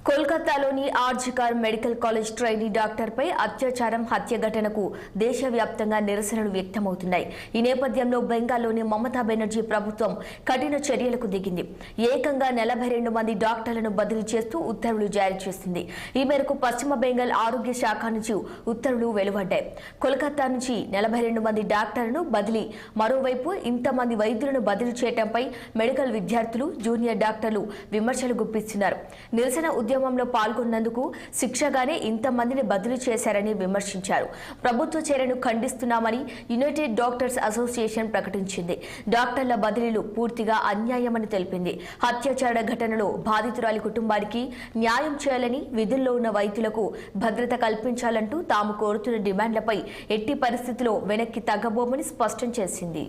కోల్కతాలోని RG Kar medical college trainee డాక్టర్పై అత్యాచారం హత్య ఘటనకు దేశవ్యాప్తంగా నిరసనలు వ్యక్తమవుతున్నాయి. ఈ నేపథ్యంలో బెంగాల్లోని మమతా బెనర్జీ ప్రభుత్వం కఠిన చర్యలకు దిగింది. ఏకంగా 42 మంది డాక్టర్లను బదిలీ చేస్తూ ఉత్తర్వులు జారీ చేసింది. ఈ మేరకు పశ్చిమ బెంగాల్ ఆరోగ్య శాఖ నుంచి ఉత్తర్వులు వెలువడ్డాయి. కోల్కతా నుంచి 42 మంది డాక్టర్లను బదిలీ. మరోవైపు ఇంతమంది వైద్యులను బదిలీ చేయడంపై మెడికల్ విద్యార్థులు, జూనియర్ డాక్టర్లు విమర్శలు గుప్పిస్తున్నారు. నిరసన ఉద్యమంలో పాల్గొన్నందుకు శిక్షగానే ఇంతమందిని బదిలీ చేశారని విమర్శించారు. ప్రభుత్వ చర్యను ఖండిస్తున్నామని యునైటెడ్ డాక్టర్స్ అసోసియేషన్ ప్రకటించింది. డాక్టర్ల బదిలీలు పూర్తిగా అన్యాయమని తెలిపింది. అత్యాచార ఘటనలో బాధితురాలి కుటుంబానికి న్యాయం చేయాలని, విధుల్లో ఉన్న వైద్యులకు భద్రత కల్పించాలంటూ తాము కోరుతున్న డిమాండ్లపై ఎట్టి పరిస్థితుల్లో వెనక్కి తగ్గబోమని స్పష్టం చేసింది.